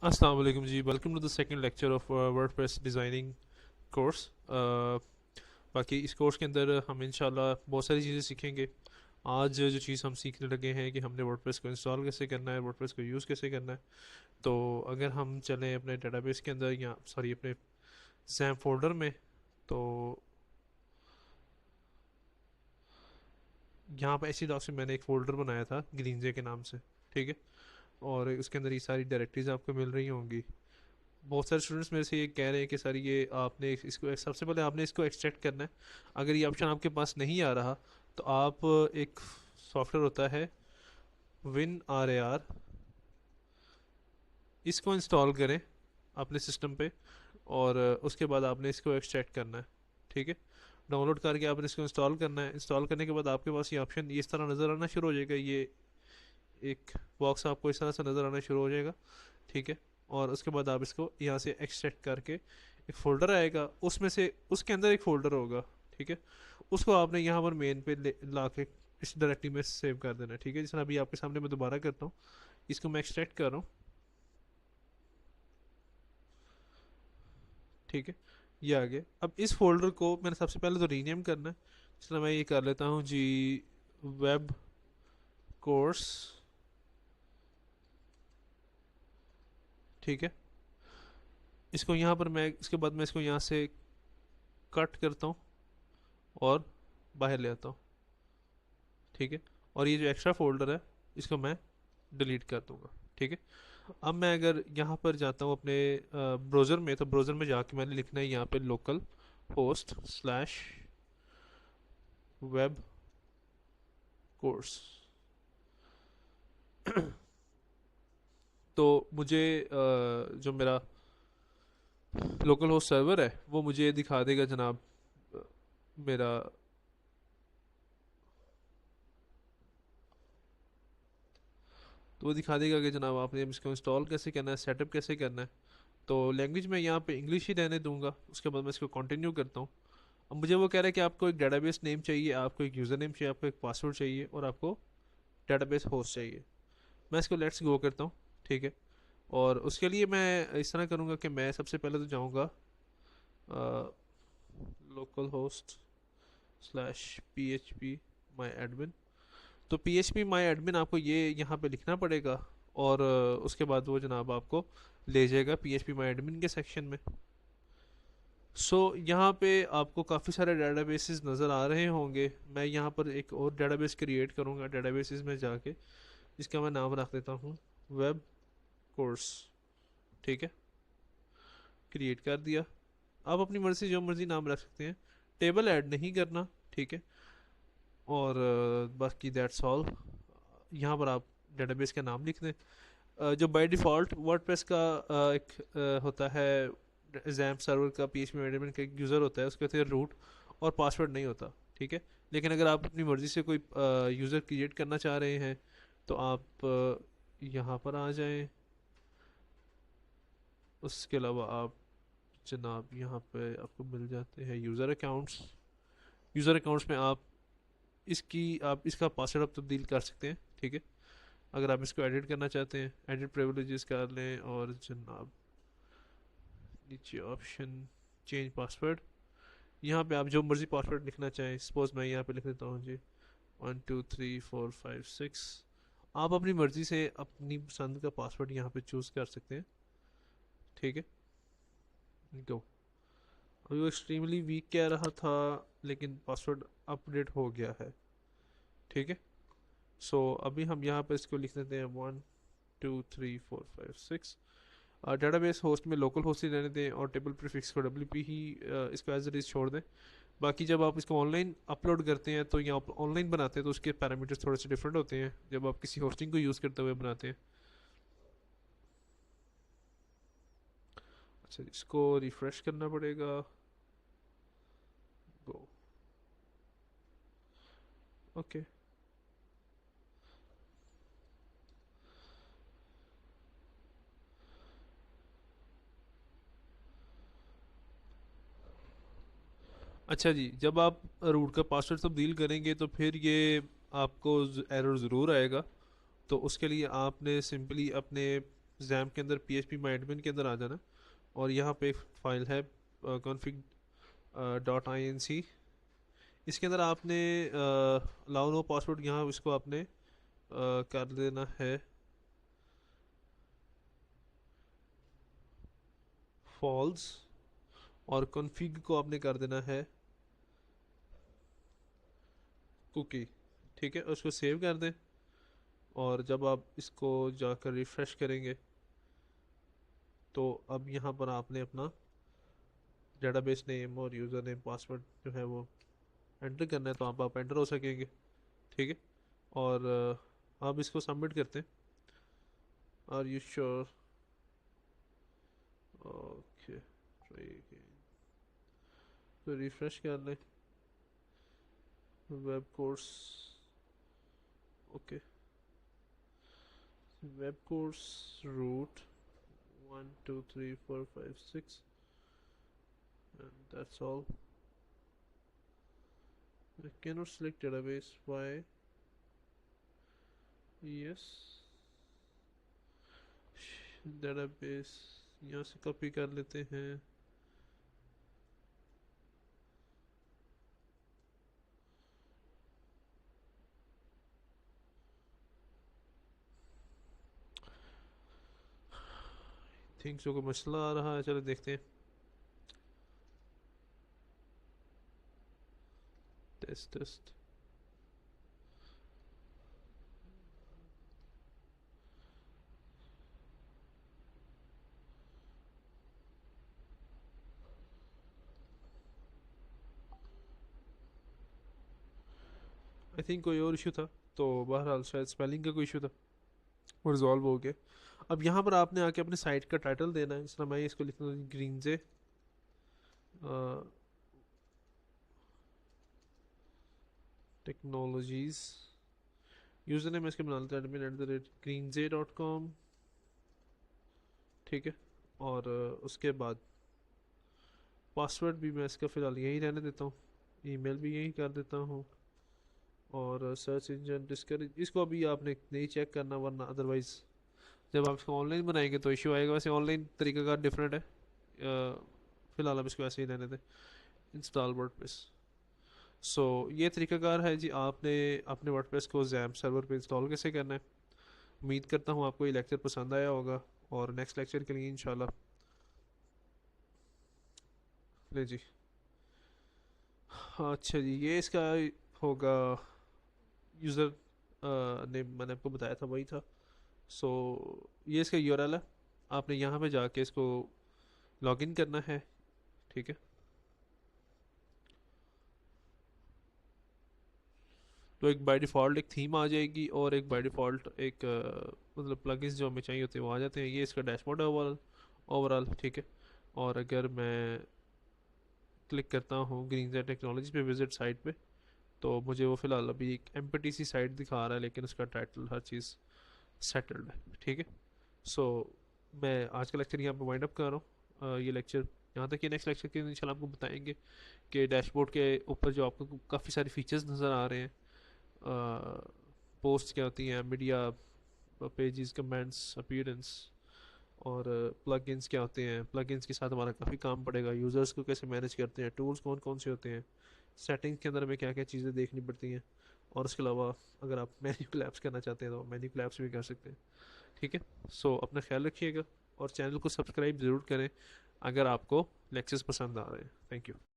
अस्सलाम वालेकुम जी, welcome to the second lecture of WordPress designing course. बाकी इस कोर्स के अंदर हम इंशाल्लाह बहुत सारी चीज़ें सीखेंगे। आज जो चीज़ हम सीखने लगे हैं कि हमने वर्डप्रेस को इंस्टॉल कैसे करना है, वर्डप्रेस को यूज़ कैसे करना है। तो अगर हम चलें अपने डेटाबेस के अंदर या सॉरी अपने जैम फोल्डर में, तो यहाँ पर ऐसी डॉक्स में मैंने एक फ़ोल्डर बनाया था ग्रीन जे के नाम से। ठीक है, और उसके अंदर ये सारी डायरेक्टरीज आपको मिल रही होंगी। बहुत सारे स्टूडेंट्स मेरे से ये कह रहे हैं कि सर ये आपने इसको सबसे पहले आपने इसको एक्सट्रैक्ट करना है। अगर ये ऑप्शन आपके पास नहीं आ रहा तो आप एक सॉफ्टवेयर होता है विन आर ए आर, इसको इंस्टॉल करें अपने सिस्टम पे, और उसके बाद आपने इसको एक्सट्रैक्ट करना है। ठीक है, डाउनलोड करके आपने इसको इंस्टॉल करना है। इंस्टॉल करने के बाद आपके पास ये ऑप्शन ये इस तरह नज़र आना शुरू हो जाएगा। ये एक बॉक्स आपको इस तरह से नज़र आना शुरू हो जाएगा। ठीक है, और उसके बाद आप इसको यहाँ से एक्सट्रैक्ट करके एक फ़ोल्डर आएगा, उसमें से उसके अंदर एक फ़ोल्डर होगा। ठीक है, उसको आपने यहाँ पर मेन पे ला के इस डायरेक्टरी में सेव कर देना है। ठीक है, जिस तरह अभी आपके सामने मैं दोबारा करता हूँ, इसको मैं एक्सट्रैक्ट कर रहा हूँ। ठीक है, ये आ गया। अब इस फोल्डर को मैंने सबसे पहले तो रीनेम करना है। इस तरह मैं ये कर लेता हूँ जी, वेब कोर्स। ठीक है, इसको यहाँ पर मैं इसके बाद मैं इसको यहाँ से कट करता हूँ और बाहर ले आता हूँ। ठीक है, और ये जो एक्स्ट्रा फोल्डर है इसको मैं डिलीट कर दूंगा। ठीक है, अब मैं अगर यहाँ पर जाता हूँ अपने ब्राउज़र में, तो ब्राउज़र में जाके मैंने लिखना है यहाँ पे local host slash web course. तो मुझे जो मेरा लोकल होस्ट सर्वर है वो मुझे दिखा देगा जनाब, अ, मेरा तो वो दिखा देगा कि जनाब आपने इसको इंस्टॉल कैसे करना है, सेटअप कैसे करना है। तो लैंग्वेज मैं यहाँ पे इंग्लिश ही रहने दूंगा। उसके बाद मैं इसको कंटिन्यू करता हूँ। अब मुझे वो कह रहा है कि आपको एक डेटाबेस नेम चाहिए, आपको एक यूज़र नेम चाहिए, आपको एक पासवर्ड चाहिए, और आपको डेटाबेस होस्ट चाहिए। मैं इसको लेट्स गो करता हूँ। ठीक है, और उसके लिए मैं इस तरह करूँगा कि मैं सबसे पहले तो जाऊँगा localhost slash P H P my admin. तो P H P my admin आपको ये यहाँ पे लिखना पड़ेगा, और उसके बाद वो जनाब आपको ले जाएगा P H P my admin के सेक्शन में। सो यहाँ पे आपको काफ़ी सारे डेटाबेसेस नज़र आ रहे होंगे। मैं यहाँ पर एक और डेटाबेस क्रिएट करूँगा डेटाबेसेस में जाके, जिसका मैं नाम रख देता हूँ वेब कोर्स। ठीक है, क्रिएट कर दिया। आप अपनी मर्ज़ी जो मर्ज़ी नाम रख सकते हैं, टेबल ऐड नहीं करना। ठीक है, और बाकी दैट्स ऑल। यहाँ पर आप डेटाबेस का नाम लिख दें। जो बाय डिफ़ॉल्ट वर्डप्रेस का एक होता है जैम सर्वर का, पी एच पी मैनेजमेंट का एक यूज़र होता है, उसके होते रूट और पासवर्ड नहीं होता। ठीक है, लेकिन अगर आप अपनी मर्ज़ी से कोई यूज़र क्रिएट करना चाह रहे हैं तो आप यहाँ पर आ जाएं। उसके अलावा आप जनाब यहाँ पे आपको मिल जाते हैं यूज़र अकाउंट्स। यूज़र अकाउंट्स में आप इसका पासवर्ड आप तब्दील कर सकते हैं। ठीक है, अगर आप इसको एडिट करना चाहते हैं, एडिट प्रिविलेजेस कर लें, और जनाब नीचे ऑप्शन चेंज पासवर्ड, यहाँ पे आप जो मर्ज़ी पासवर्ड लिखना चाहें। सपोज मैं यहाँ पे लिख देता हूँ जी 123456। आप अपनी मर्ज़ी से अपनी पसंद का पासवर्ड यहाँ पे चूज़ कर सकते हैं। ठीक है, गो। अभी वो एक्सट्रीमली वीक कह रहा था, लेकिन पासवर्ड अपडेट हो गया है। ठीक है, सो अभी हम यहाँ पे इसको लिख देते हैं 123456। डेटाबेस होस्ट में लोकल होस्ट ही रहने दें, और टेबल प्रीफिक्स को डब्ल्यू पी ही इसको एज इट इज़ छोड़ दें। बाकी जब आप इसको ऑनलाइन अपलोड करते हैं तो या ऑनलाइन बनाते हैं तो उसके पैरामीटर्स थोड़े से डिफरेंट होते हैं जब आप किसी होस्टिंग को यूज़ करते हुए बनाते हैं। अच्छा, इसको रिफ़्रेश करना पड़ेगा। गो। ओके, अच्छा जी, जब आप रूट का पासवर्ड तब्दील करेंगे तो फिर ये आपको एरर ज़रूर आएगा। तो उसके लिए आपने सिंपली अपने जैम के अंदर PHP माई एडमिन के अंदर आ जाना, और यहाँ पे एक फाइल है config .inc। इसके अंदर आपने अलाउ नो पासवर्ड, यहाँ इसको आपने कर देना है फॉल्स, और config को आपने कर देना है कुकी। ठीक है, उसको सेव कर दें, और जब आप इसको जाकर रिफ़्रेश करेंगे तो अब यहाँ पर आपने अपना डेटाबेस नेम और यूज़र नेम पासवर्ड जो है वो एंटर करना है, तो आप एंटर हो सकेंगे। ठीक है, और आप इसको सबमिट करते हैं। Are you sure? Okay, try again, तो रिफ़्रेश कर लें। Web course, okay, web course route 1 2 3 4 5 6, and that's all. I cannot select database. Why? Yes, database यहाँ से कॉपी कर लेते हैं। थिंक सो कोई मसला आ रहा है, चलो देखते हैं। टेस्ट टेस्ट, आई थिंक कोई और इशू था, तो बहरहाल शायद स्पेलिंग का कोई इशू था, वो रिजॉल्व हो गया। अब यहाँ पर आपने आके अपने साइट का टाइटल देना है। इस तरह मैं इसको लिखता हूँ ग्रीनजे टेक्नोलॉजीज़। यूज़र नेम इसके बना लेते हैं admin@greenj.com। ठीक है, और उसके बाद पासवर्ड भी मैं इसका फ़िलहाल यही रहने देता हूँ, ईमेल भी यही कर देता हूँ, और सर्च इंजन डिस्करेज इसको अभी आपने नहीं चेक करना, वरना अदरवाइज़ जब आप इसको ऑनलाइन बनाएंगे तो इशू आएगा। वैसे ऑनलाइन तरीका का डिफरेंट है, फ़िलहाल हम इसको ऐसे ही रहने दें। इंस्टॉल वर्डप्रेस, सो ये तरीकाकार है जी, आपने अपने वर्डप्रेस को जैम सर्वर पे इंस्टॉल कैसे करना है। उम्मीद करता हूँ आपको ये लेक्चर पसंद आया होगा, और नेक्स्ट लेक्चर के लिए इंशाल्लाह ले जी। अच्छा जी, ये इसका होगा यूज़र नेम, मैंने आपको बताया था वही था। सो ये इसका यूआरएल है, आपने यहाँ पे जाके इसको लॉगिन करना है। ठीक है, तो एक बाय डिफ़ॉल्ट एक थीम आ जाएगी, और एक बाय डिफ़ॉल्ट एक मतलब प्लगइन्स जो हमें चाहिए होते हैं वो आ जाते हैं। ये इसका डैशबोर्ड है ओवरऑल ओवरऑल। ठीक है, और अगर मैं क्लिक करता हूँ ग्रीनजेट टेक्नोलॉजी पे विजिट साइट पे, तो मुझे वो फ़िलहाल अभी एक एम्प्टी साइट दिखा रहा है, लेकिन उसका टाइटल हर चीज़ सेटल्ड है। ठीक है, सो मैं आज का लेक्चर यहाँ पे वाइंड अप कर रहा हूँ। ये लेक्चर यहाँ तक, ये नेक्स्ट लेक्चर के इंशाल्लाह आपको बताएंगे कि डैशबोर्ड के ऊपर जो आपको काफ़ी सारे फीचर्स नज़र आ रहे हैं, पोस्ट क्या होती हैं, मीडिया पेजेस, कमेंट्स, अपीयरेंस, और प्लगइन्स क्या होते हैं। प्लगइन्स के साथ हमारा काफ़ी काम पड़ेगा, यूज़र्स को कैसे मैनेज करते हैं, टूल्स कौन कौन से होते हैं, सेटिंग्स के अंदर हमें क्या क्या चीज़ें देखनी पड़ती हैं, और उसके अलावा अगर आप मेन्यू कोलैप्स करना चाहते हैं तो मेन्यू कोलैप्स भी कर सकते हैं। ठीक है, सो अपना ख्याल रखिएगा, और चैनल को सब्सक्राइब ज़रूर करें अगर आपको लेक्चर्स पसंद आ रहे हैं। Thank you.